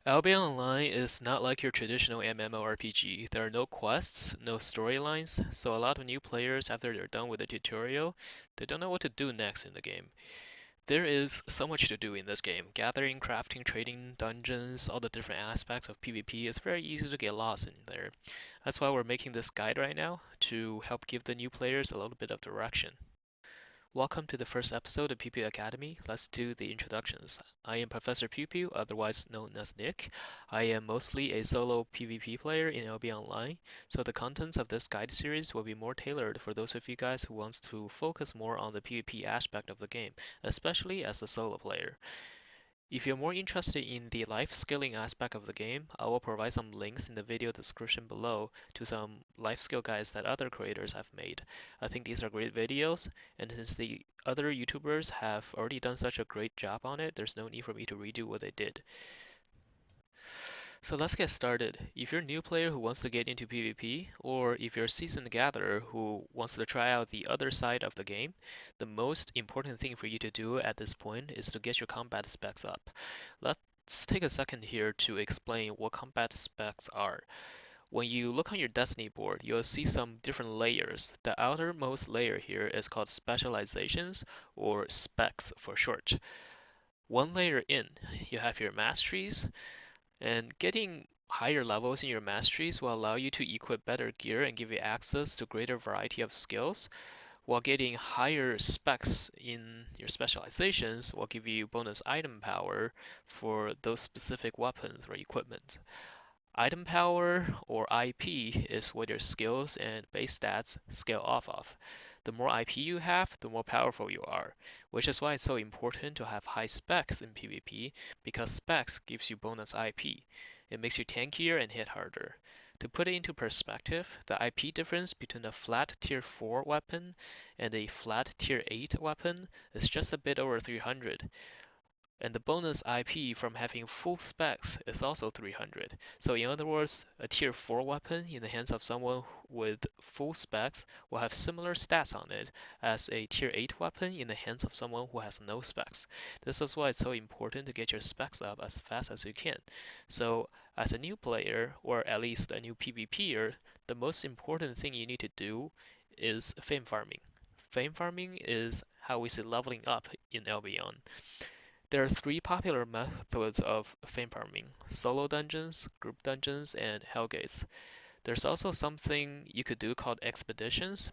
Albion Online is not like your traditional MMORPG. There are no quests, no storylines, so a lot of new players, after they're done with the tutorial, they don't know what to do next in the game. There is so much to do in this game. Gathering, crafting, trading, dungeons, all the different aspects of PvP. It's very easy to get lost in there. That's why we're making this guide right now, to help give the new players a little bit of direction. Welcome to the first episode of Pewpew Academy. Let's do the introductions. I am Professor Pewpew, otherwise known as Nick. I am mostly a solo PvP player in LB Online, so the contents of this guide series will be more tailored for those of you guys who wants to focus more on the PvP aspect of the game, especially as a solo player. If you're more interested in the life scaling aspect of the game, I will provide some links in the video description below to some life skill guides that other creators have made. I think these are great videos, and since the other YouTubers have already done such a great job on it, there's no need for me to redo what they did. So let's get started. If you're a new player who wants to get into PvP, or if you're a seasoned gatherer who wants to try out the other side of the game, the most important thing for you to do at this point is to get your combat specs up. Let's take a second here to explain what combat specs are. When you look on your Destiny board, you'll see some different layers. The outermost layer here is called specializations, or specs for short. One layer in, you have your masteries, and getting higher levels in your masteries will allow you to equip better gear and give you access to greater variety of skills, while getting higher specs in your specializations will give you bonus item power for those specific weapons or equipment. Item power, or IP, is what your skills and base stats scale off of. The more IP you have, the more powerful you are, which is why it's so important to have high specs in PvP, because specs gives you bonus IP. It makes you tankier and hit harder. To put it into perspective, the IP difference between a flat tier 4 weapon and a flat tier 8 weapon is just a bit over 300. And the bonus IP from having full specs is also 300. So in other words, a tier 4 weapon in the hands of someone with full specs will have similar stats on it as a tier 8 weapon in the hands of someone who has no specs. This is why it's so important to get your specs up as fast as you can. So as a new player, or at least a new PvPer, the most important thing you need to do is fame farming. Fame farming is how we see leveling up in LBN. There are three popular methods of fame farming: solo dungeons, group dungeons, and hellgates. There's also something you could do called expeditions,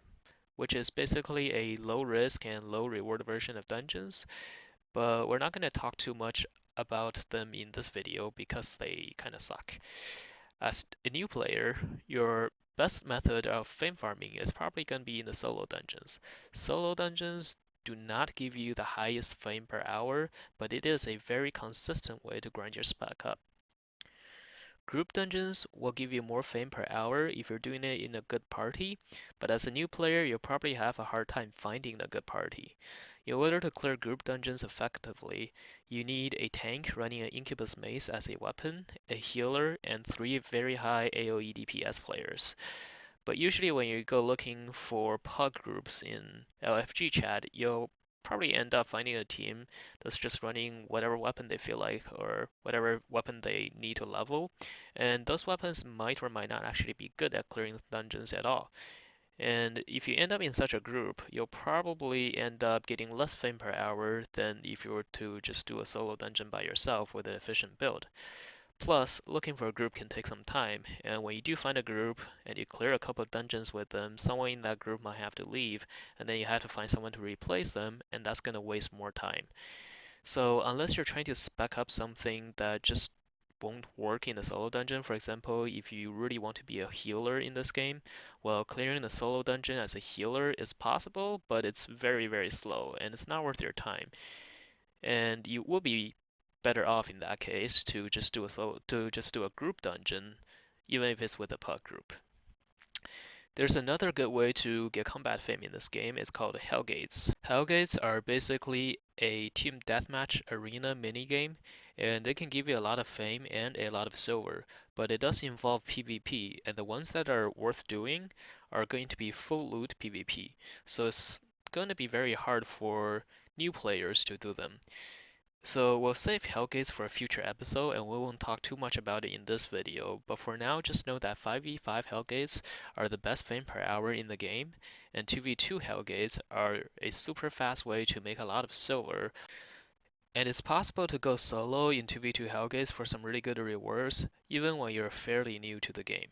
which is basically a low risk and low reward version of dungeons, but we're not going to talk too much about them in this video because they kind of suck. As a new player, your best method of fame farming is probably going to be in the solo dungeons. Solo dungeons do not give you the highest fame per hour, but it is a very consistent way to grind your spec up. Group dungeons will give you more fame per hour if you're doing it in a good party, but as a new player, you'll probably have a hard time finding a good party. In order to clear group dungeons effectively, you need a tank running an Incubus Mace as a weapon, a healer, and 3 very high AoE DPS players. But usually when you go looking for pug groups in LFG chat, you'll probably end up finding a team that's just running whatever weapon they feel like, or whatever weapon they need to level. And those weapons might or might not actually be good at clearing dungeons at all. And if you end up in such a group, you'll probably end up getting less fame per hour than if you were to just do a solo dungeon by yourself with an efficient build. Plus, looking for a group can take some time, and when you do find a group and you clear a couple of dungeons with them, someone in that group might have to leave, and then you have to find someone to replace them, and that's going to waste more time. So unless you're trying to spec up something that just won't work in a solo dungeon, for example, if you really want to be a healer in this game, well, clearing a solo dungeon as a healer is possible, but it's very, very slow, and it's not worth your time. And you will be better off in that case to just do a group dungeon, even if it's with a pug group. There's another good way to get combat fame in this game. It's called Hellgates. Hellgates are basically a team deathmatch arena minigame, and they can give you a lot of fame and a lot of silver, but it does involve PvP, and the ones that are worth doing are going to be full loot PvP. So it's going to be very hard for new players to do them. So we'll save Hellgates for a future episode and we won't talk too much about it in this video, but for now just know that 5v5 Hellgates are the best frame per hour in the game, and 2v2 Hellgates are a super fast way to make a lot of silver, and it's possible to go solo in 2v2 Hellgates for some really good rewards, even when you're fairly new to the game.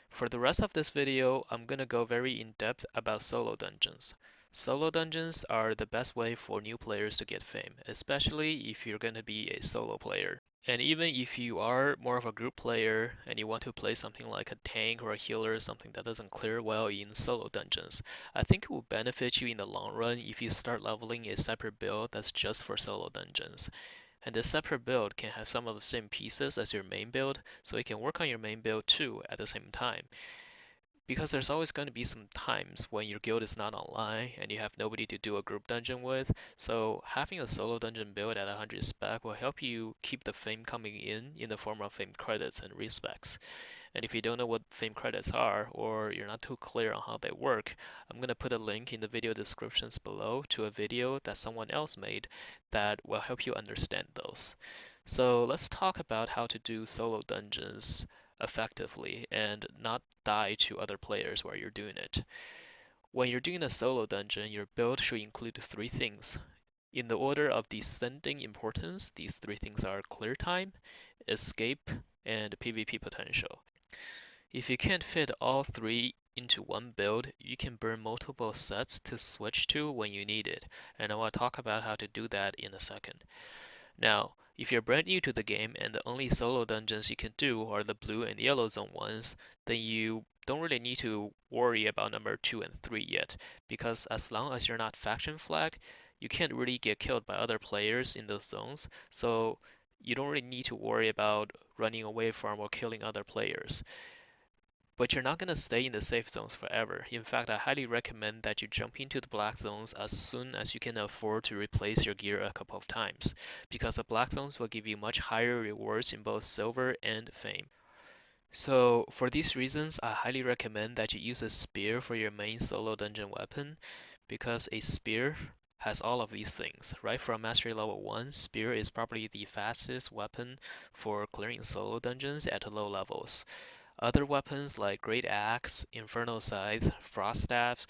For the rest of this video, I'm gonna go very in-depth about solo dungeons. Solo dungeons are the best way for new players to get fame, especially if you're gonna be a solo player. And even if you are more of a group player and you want to play something like a tank or a healer, something that doesn't clear well in solo dungeons, I think it will benefit you in the long run if you start leveling a separate build that's just for solo dungeons. And this separate build can have some of the same pieces as your main build, so you can work on your main build too at the same time. Because there's always going to be some times when your guild is not online and you have nobody to do a group dungeon with, so having a solo dungeon build at 100 spec will help you keep the fame coming in the form of fame credits and respecs. And if you don't know what fame credits are, or you're not too clear on how they work, I'm going to put a link in the video descriptions below to a video that someone else made that will help you understand those. So let's talk about how to do solo dungeons effectively and not die to other players while you're doing it. When you're doing a solo dungeon, your build should include three things. In the order of descending importance, these three things are clear time, escape, and PvP potential. If you can't fit all three into one build, you can burn multiple sets to switch to when you need it, and I will talk about how to do that in a second. Now, if you're brand new to the game and the only solo dungeons you can do are the blue and yellow zone ones, then you don't really need to worry about number 2 and 3 yet, because as long as you're not faction flag, you can't really get killed by other players in those zones, so you don't really need to worry about running away from or killing other players. But you're not going to stay in the safe zones forever. In fact, I highly recommend that you jump into the black zones as soon as you can afford to replace your gear a couple of times, because the black zones will give you much higher rewards in both silver and fame. So for these reasons, I highly recommend that you use a spear for your main solo dungeon weapon, because a spear has all of these things. Right from mastery level 1, spear is probably the fastest weapon for clearing solo dungeons at low levels. Other weapons like Great Axe, Infernal Scythe, Frost Staffs,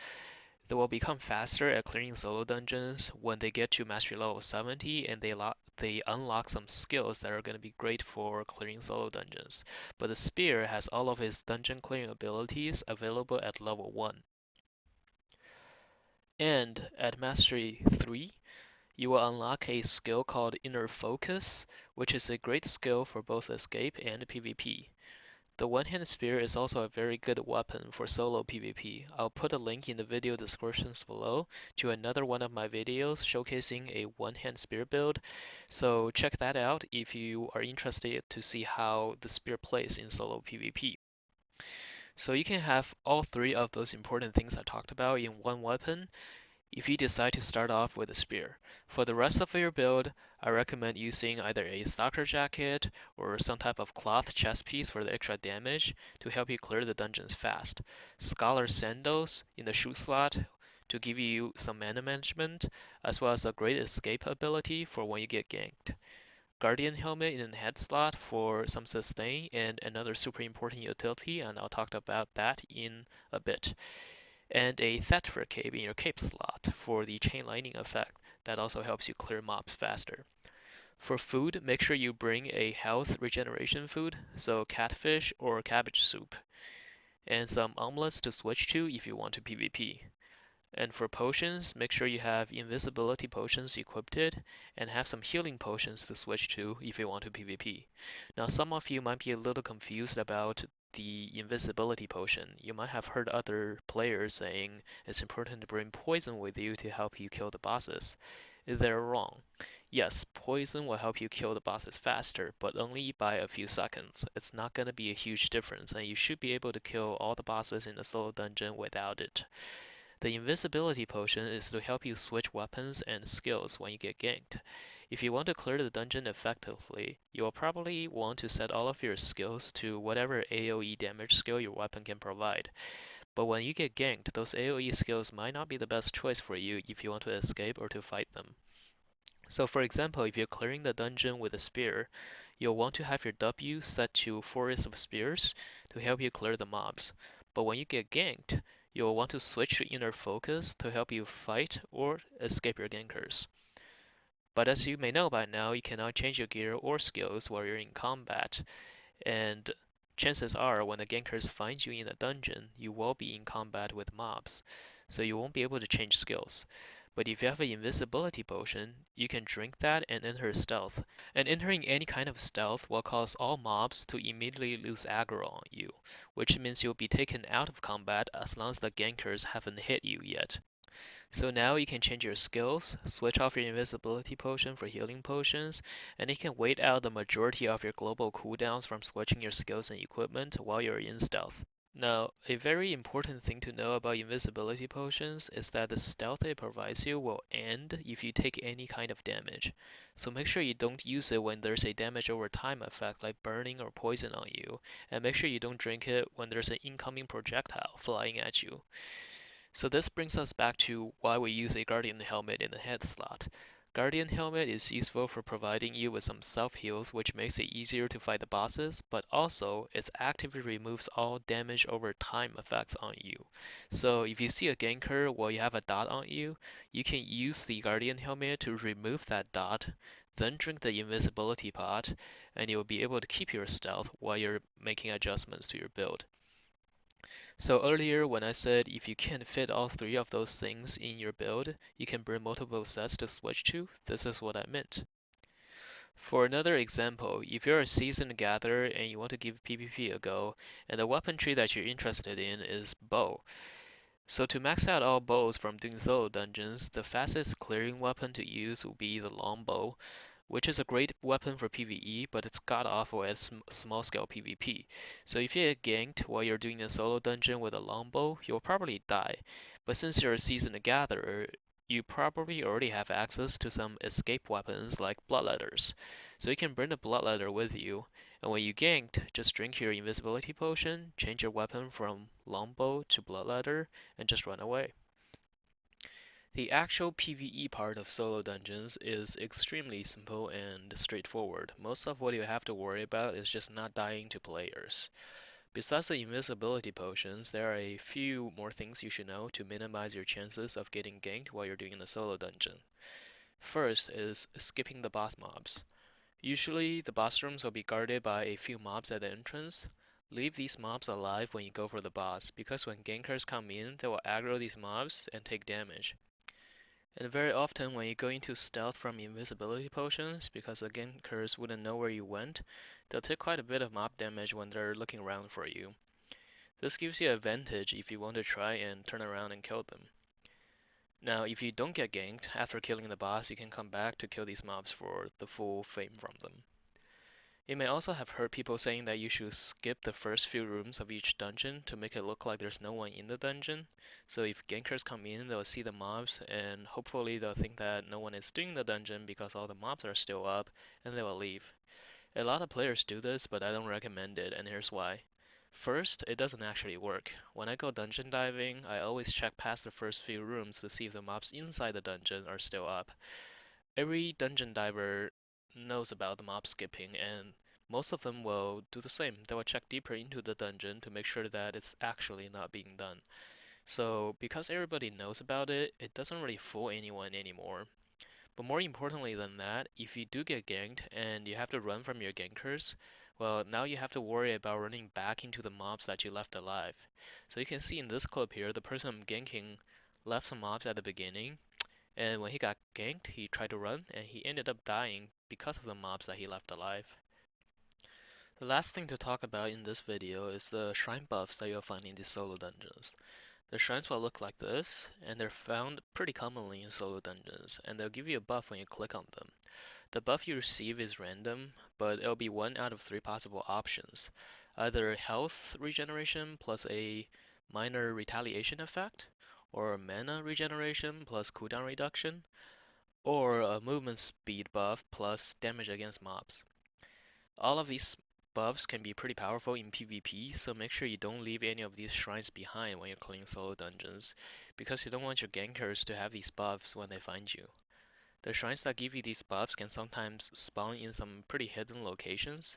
they will become faster at clearing solo dungeons when they get to mastery level 70 and they unlock some skills that are going to be great for clearing solo dungeons. But the spear has all of its dungeon clearing abilities available at level 1. And at mastery 3, you will unlock a skill called Inner Focus, which is a great skill for both escape and PvP. The one-handed spear is also a very good weapon for solo PvP. I'll put a link in the video descriptions below to another one of my videos showcasing a one-hand spear build, so check that out if you are interested to see how the spear plays in solo PvP. So you can have all three of those important things I talked about in one weapon, if you decide to start off with a spear. For the rest of your build, I recommend using either a stalker jacket or some type of cloth chest piece for the extra damage to help you clear the dungeons fast. Scholar sandals in the shoe slot to give you some mana management, as well as a great escape ability for when you get ganked. Guardian helmet in the head slot for some sustain and another super important utility, and I'll talk about that in a bit, and a Thetra cape in your cape slot for the chain lightning effect that also helps you clear mobs faster. For food, make sure you bring a health regeneration food, so catfish or cabbage soup, and some omelets to switch to if you want to PvP. And for potions, make sure you have invisibility potions equipped and have some healing potions to switch to if you want to PvP. Now, some of you might be a little confused about the invisibility potion. You might have heard other players saying it's important to bring poison with you to help you kill the bosses. They're wrong. Yes, poison will help you kill the bosses faster, but only by a few seconds. It's not going to be a huge difference, and you should be able to kill all the bosses in a solo dungeon without it. The invisibility potion is to help you switch weapons and skills when you get ganked. If you want to clear the dungeon effectively, you will probably want to set all of your skills to whatever AoE damage skill your weapon can provide. But when you get ganked, those AoE skills might not be the best choice for you if you want to escape or to fight them. So for example, if you're clearing the dungeon with a spear, you'll want to have your W set to Forest of Spears to help you clear the mobs. But when you get ganked, you'll want to switch to Inner Focus to help you fight or escape your gankers. But as you may know by now, you cannot change your gear or skills while you're in combat, and chances are when the gankers find you in a dungeon, you will be in combat with mobs, so you won't be able to change skills. But if you have an invisibility potion, you can drink that and enter stealth. And entering any kind of stealth will cause all mobs to immediately lose aggro on you, which means you'll be taken out of combat as long as the gankers haven't hit you yet. So now you can change your skills, switch off your invisibility potion for healing potions, and you can wait out the majority of your global cooldowns from switching your skills and equipment while you're in stealth. Now, a very important thing to know about invisibility potions is that the stealth it provides you will end if you take any kind of damage. So make sure you don't use it when there's a damage over time effect like burning or poison on you, and make sure you don't drink it when there's an incoming projectile flying at you. So this brings us back to why we use a Guardian Helmet in the head slot. Guardian Helmet is useful for providing you with some self-heals which makes it easier to fight the bosses, but also it actively removes all damage over time effects on you. So if you see a ganker while you have a dot on you, you can use the Guardian Helmet to remove that dot, then drink the invisibility pot, and you'll be able to keep your stealth while you're making adjustments to your build. So earlier when I said if you can't fit all three of those things in your build, you can bring multiple sets to switch to, this is what I meant. For another example, if you're a seasoned gatherer and you want to give PvP a go, and the weapon tree that you're interested in is bow. So to max out all bows from doing solo dungeons, the fastest clearing weapon to use will be the longbow, which is a great weapon for PvE, but it's god awful at small scale PvP. So if you get ganked while you're doing a solo dungeon with a longbow, you'll probably die. But since you're a seasoned gatherer, you probably already have access to some escape weapons like bloodletters. So you can bring the bloodletter with you, and when you ganked, just drink your invisibility potion, change your weapon from longbow to bloodletter, and just run away. The actual PvE part of solo dungeons is extremely simple and straightforward. Most of what you have to worry about is just not dying to players. Besides the invisibility potions, there are a few more things you should know to minimize your chances of getting ganked while you're doing a solo dungeon. First is skipping the boss mobs. Usually, the boss rooms will be guarded by a few mobs at the entrance. Leave these mobs alive when you go for the boss, because when gankers come in, they will aggro these mobs and take damage. And very often when you go into stealth from invisibility potions, because the gankers wouldn't know where you went, they'll take quite a bit of mob damage when they're looking around for you. This gives you an advantage if you want to try and turn around and kill them. Now, if you don't get ganked after killing the boss, you can come back to kill these mobs for the full fame from them. You may also have heard people saying that you should skip the first few rooms of each dungeon to make it look like there's no one in the dungeon. So if gankers come in, they'll see the mobs and hopefully they'll think that no one is doing the dungeon because all the mobs are still up and they will leave. A lot of players do this, but I don't recommend it, and here's why. First, it doesn't actually work. When I go dungeon diving, I always check past the first few rooms to see if the mobs inside the dungeon are still up. Every dungeon diver knows about the mob skipping, and most of them will do the same. They will check deeper into the dungeon to make sure that it's actually not being done. So, because everybody knows about it, it doesn't really fool anyone anymore. But more importantly than that, if you do get ganked and you have to run from your gankers, well, now you have to worry about running back into the mobs that you left alive. So you can see in this clip here, the person I'm ganking left some mobs at the beginning, and when he got ganked, he tried to run, and he ended up dying because of the mobs that he left alive. The last thing to talk about in this video is the shrine buffs that you'll find in these solo dungeons. The shrines will look like this, and they're found pretty commonly in solo dungeons, and they'll give you a buff when you click on them. The buff you receive is random, but it'll be one out of three possible options. Either health regeneration plus a minor retaliation effect, or mana regeneration plus cooldown reduction, or a movement speed buff plus damage against mobs. All of these buffs can be pretty powerful in PvP, so make sure you don't leave any of these shrines behind when you're clearing solo dungeons, because you don't want your gankers to have these buffs when they find you. The shrines that give you these buffs can sometimes spawn in some pretty hidden locations,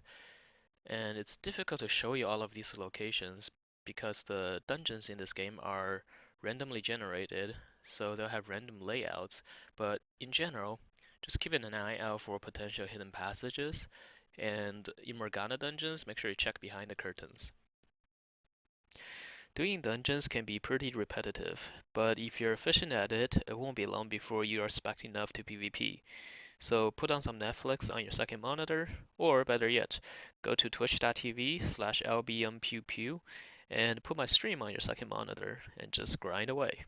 and it's difficult to show you all of these locations because the dungeons in this game are randomly generated, so they'll have random layouts. But in general, just keep an eye out for potential hidden passages, and in Morgana dungeons, make sure you check behind the curtains. Doing dungeons can be pretty repetitive, but if you're efficient at it, it won't be long before you are spec'd enough to PvP. So put on some Netflix on your second monitor, or better yet, go to twitch.tv/lbmpewpew and put my stream on your second monitor and just grind away.